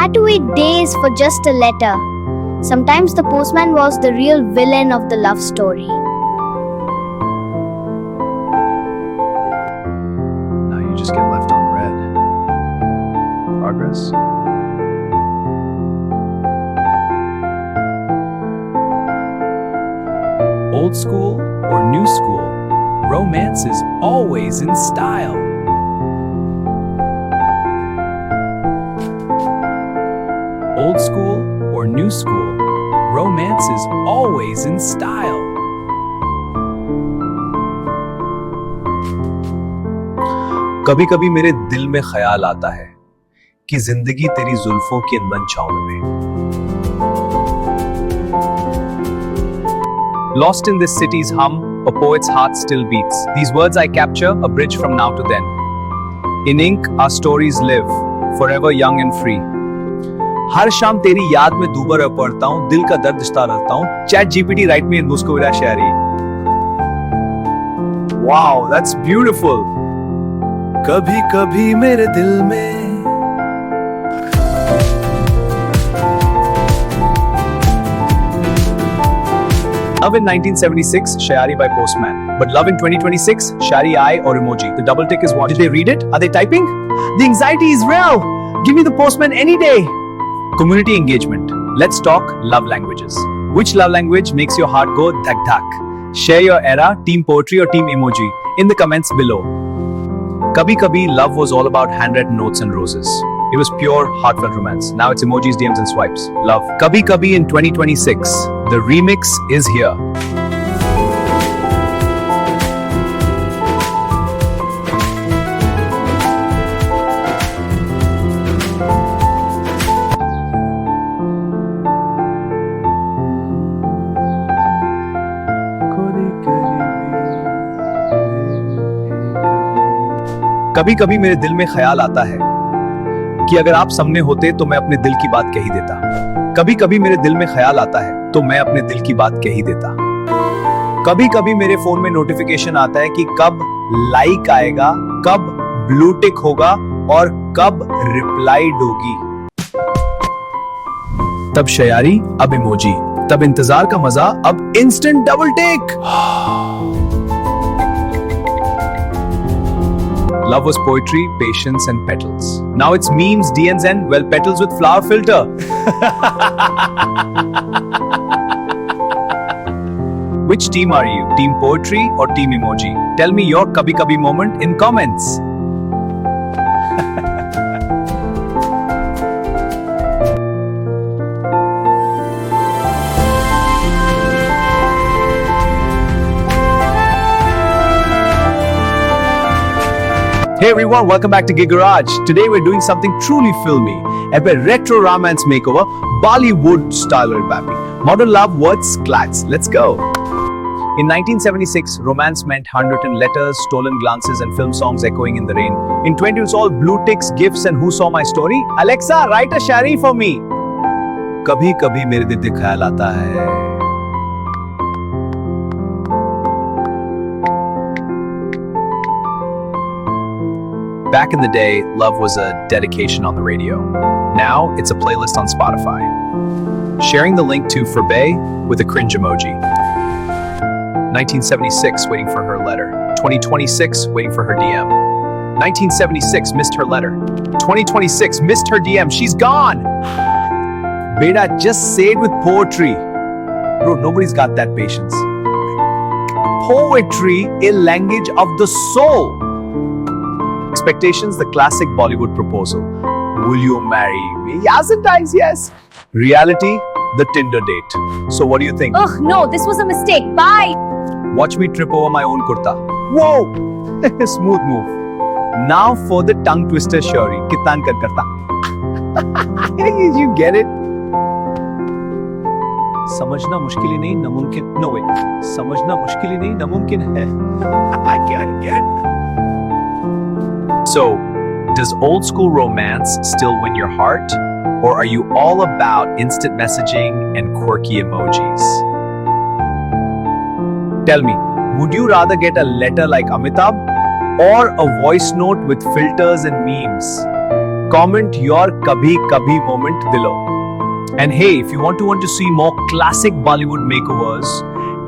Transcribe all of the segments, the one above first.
had to wait days for just a letter. Sometimes the postman was the real villain of the love story. Now you just get left on red. Progress? Old school or new school, romance is always in style. Old school or new school, romance is always in style. कभी कभी मेरे दिल में ख्याल आता है कि जिंदगी तेरी जुल्फों की इन मनचाओं में. Lost in this city's hum, a poet's heart still beats. These words I capture, a bridge from now to then. In ink, our stories live, forever young and free. हर शाम तेरी याद में दूबर पड़ता हूँ, दिल का दर्द इश्ता रहता हूँ. Chat GPT write me in मुस्कुरा शायरी. Wow, that's beautiful. कभी कभी मेरे दिल में Love in 1976, Shayari by Postman. But love in 2026, Shari I or emoji. The double tick is what? Did they read it? Are they typing? The anxiety is real. Give me the postman any day. Community engagement. Let's talk love languages. Which love language makes your heart go dhak dhak? Share your era, team poetry or team emoji in the comments below. Kabhi kabhi love was all about handwritten notes and roses. It was pure, heartfelt romance. Now it's emojis, DMs, and swipes. Love. Kabhi Kabhi in 2026. The remix is here. कभी कभी मेरे दिल में ख्याल आता है कि अगर आप सामने होते तो मैं अपने दिल की बात कह ही देता. कभी कभी मेरे दिल में ख्याल आता है तो मैं अपने दिल की बात कह ही देता. कभी कभी मेरे फोन में नोटिफिकेशन आता है कि कब लाइक आएगा, कब ब्लू टिक होगा और कब रिप्लाइड होगी. तब शयारी, अब इमोजी. तब इंतजार का मजा, अब instant double tick. Love was poetry, patience, and petals. Now it's memes, DNs, and well, petals with flower filter. Which team are you? Team poetry or team emoji? Tell me your kabhi kabhi moment in comments. Hey everyone, welcome back to Gig Garage. Today we're doing something truly filmy. A retro romance makeover, Bollywood style baby. Modern love words clats. Let's go. In 1976, romance meant handwritten letters, stolen glances, and film songs echoing in the rain. In 20, it was all blue ticks, gifts, and who saw my story? Alexa, write a shayari for me. कभी कभी मेरे दिल में ख्याल आता है. Back in the day, love was a dedication on the radio. Now, it's a playlist on Spotify. Sharing the link to Furbe with a cringe emoji. 1976, waiting for her letter. 2026, waiting for her DM. 1976, missed her letter. 2026, missed her DM. She's gone! Beta, just say it with poetry. Bro, nobody's got that patience. Poetry, a language of the soul. Expectations, the classic Bollywood proposal. Will you marry me? Yes, sometimes yes. Reality, the Tinder date. So what do you think? Ugh, no, this was a mistake. Bye. Watch me trip over my own kurta. Whoa! Smooth move. Now for the tongue twister shuri. Kitan kar karta. You get it? समझना मुश्किल ही नहीं नामुमकिन. No way. समझना मुश्किल ही नहीं नामुमकिन है. I get it. So, does old school romance still win your heart? Or are you all about instant messaging and quirky emojis? Tell me, would you rather get a letter like Amitabh or a voice note with filters and memes? comment your kabhi kabhi moment below. And hey, if you want to see more classic Bollywood makeovers,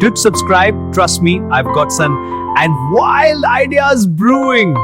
click subscribe. Trust me, I've got some and wild ideas brewing.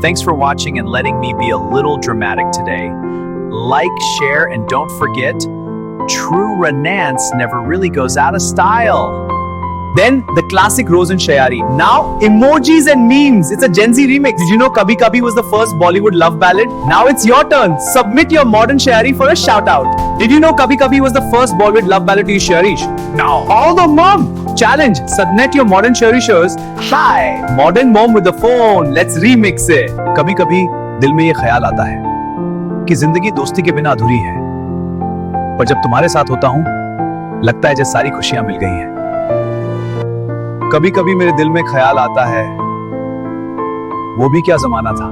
Thanks for watching and letting me be a little dramatic today. Like, share, and don't forget, true romance never really goes out of style. Then the classic Rose and Shayari. Now emojis and memes. It's a Gen Z remix. Did you know Kabhi Kabhi was the first Bollywood love ballad? Now it's your turn. Submit your modern Shayari for a shout out. Did you know Kabhi Kabhi was the first Bollywood love ballad to use Shayarish? Now all the mom challenge. Submit your modern Shayari shows. Hi, modern mom with the phone. Let's remix it. कभी कभी दिल में ये ख्याल आता है कि जिंदगी दोस्ती के बिना अधूरी है, पर जब तुम्हारे साथ होता हूं लगता है जैसे सारी खुशियां मिल गई हैं। कभी कभी मेरे दिल में ख्याल आता है वो भी क्या जमाना था,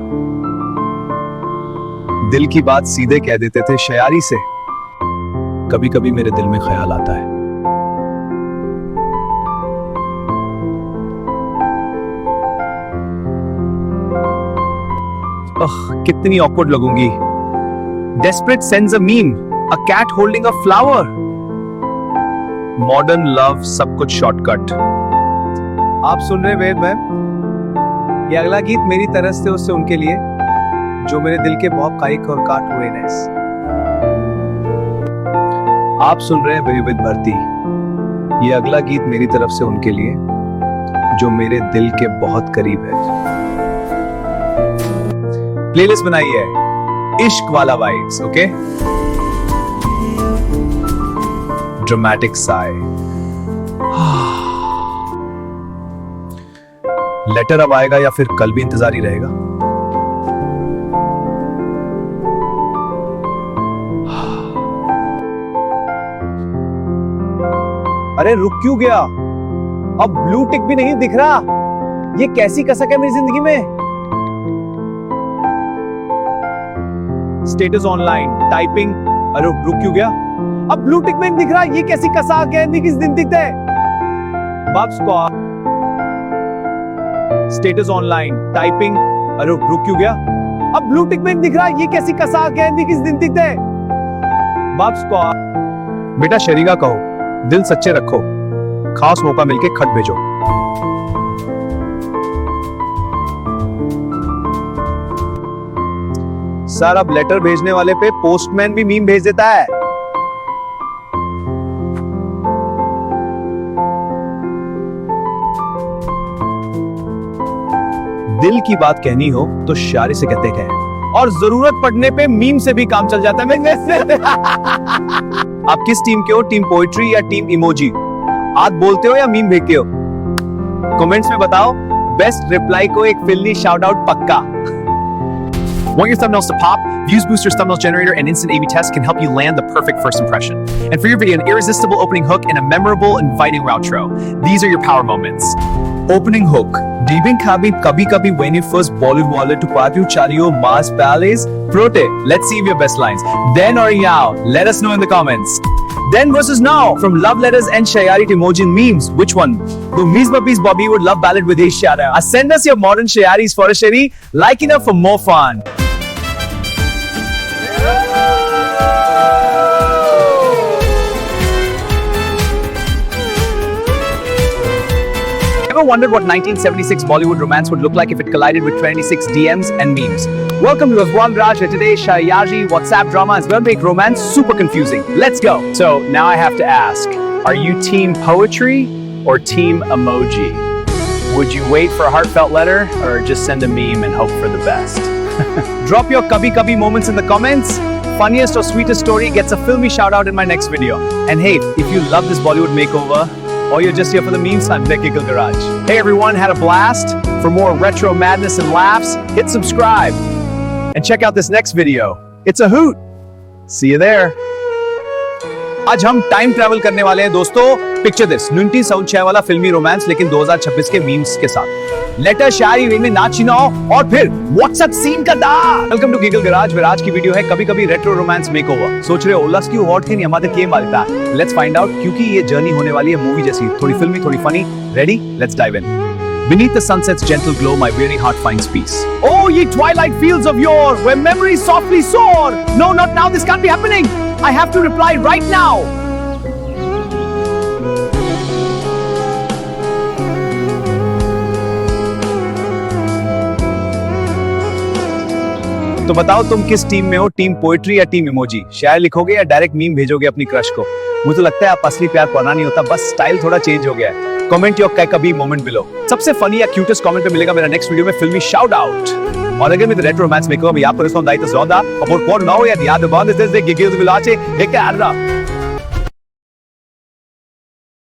दिल की बात सीधे कह देते थे शायरी से। कभी कभी मेरे दिल में ख्याल आता है कितनी awkward लगूंगी। Desperate sends a meme, a cat holding a flower. Modern love सब कुछ शॉर्टकट। आप सुन रहे वेद मैम, ये अगला गीत मेरी तरफ से उससे उनके लिए जो मेरे दिल के बहुत काइक और काट हुए हैं। आप सुन रहे हैं विविध भारती, ये अगला गीत मेरी तरफ से उनके लिए जो मेरे दिल के बहुत करीब है। प्लेलिस्ट बनाई है इश्क वाला वाइब्स, ओके। ड्रामेटिक साई। लेटर अब आएगा या फिर कल भी इंतजार ही रहेगा? अरे रुक क्यों गया? अब ब्लू टिक भी नहीं दिख रहा। ये कैसी कसक है मेरी जिंदगी में? Status online typing. अरे रुक क्यों गया? अब ब्लू टिक में नहीं दिख रहा। ये कैसी कसाक है? किस दिन दिखता है? बाप स्क्वाड स्टेटस ऑनलाइन टाइपिंग। अरे रुक क्यों गया? अब ब्लू टिक में नहीं दिख रहा। ये कैसी कसाक है? किस दिन दिखता है? बाप स्क्वाड बेटा शरीका कहो, दिल सच्चे रखो, खास मौका मिलके खत भेजो। सर अब लेटर भेजने वाले पे पोस्टमैन भी मीम भेज देता है। दिल की बात कहनी हो तो शायरी से कहते हैं, और जरूरत पड़ने पे मीम से भी काम चल जाता है। आप किस टीम के हो? टीम पोएट्री या टीम इमोजी? आज बोलते हो या मीम भेजते हो? कमेंट्स में बताओ। बेस्ट रिप्लाई को एक फिल्मी शाउट आउट पक्का। Want your thumbnails to pop? Views Booster's thumbnails generator and instant A/B test can help you land the perfect first impression. And for your video, an irresistible opening hook and a memorable, inviting outro. These are your power moments. Opening hook. Deepin Khabi Kabhi Kabhi when you first Bollywood wallet to Patu Chario Mars Palace. Prote. Let's see your best lines. Then or now. Let us know in the comments. Then versus now. From love letters and Shayari to emoji and memes. Which one? The Mees Bollywood love ballad with Ishara. Send us your modern Shayaris for a Shari. Like enough for more fun. Ever wondered what 1976 Bollywood romance would look like if it collided with 26 DMs and memes? Welcome to Azwan Raj, and today's Shayaji WhatsApp drama is going to make romance super confusing. Let's go. So now I have to ask, are you team poetry or team emoji? Would you wait for a heartfelt letter or just send a meme and hope for the best? Drop your Kabhi Kabhi moments in the comments. Funniest or sweetest story gets a filmy shout out in my next video. And hey, if you love this Bollywood makeover, or you're just here for the memes, I'm Nick Giggle Garage. Hey everyone, had a blast? For more retro madness and laughs, hit subscribe. And check out this next video. It's a hoot. See you there. आज हम time travel करने वाले हैं दोस्तों। Picture this 1976 वाला फिल्मी romance, लेकिन 2026 के मीम्स के साथ। लेटर शायरी वे में नाच चिनाओ और फिर व्हाट्सएप सीन का दाग। Welcome to Giggle Garage, where आज की वीडियो है कभी कभी रेट्रो रोमांस मेकओवर। सोच रहे हो ओलास की अवार्ड के नियमाते के मालता है? लेट्स फाइंड आउट, क्योंकि ये जर्नी होने वाली है मूवी जैसी, थोड़ी फिल्मी थोड़ी funny. Ready? Let's dive in. Beneath the sunset's gentle glow, my weary heart finds peace. Oh, ye twilight fields of yore, where memories softly soar. No, not now, this can't be happening. I have to reply right now. तो बताओ तुम किस team में हो, team poetry या team emoji? शायर लिखोगे या डायरेक्ट मीम भेजोगे अपनी क्रश को? मुझे तो लगता है आप असली प्यार पुराना नहीं होता, बस स्टाइल थोड़ा चेंज हो गया है। कमेंट योर कभी मोमेंट बिलो। सबसे फनी या क्यूटेस्ट कमेंट पे मिलेगा मेरा नेक्स्ट वीडियो में फिल्मी शाउट आउट। और अगर मैं रेट्रो रोमांस मेकर मैं आप पर रिस्पॉन्स दाई तो ज़ोदा और por no ya dia de bandes desde que quiero vilache है क्या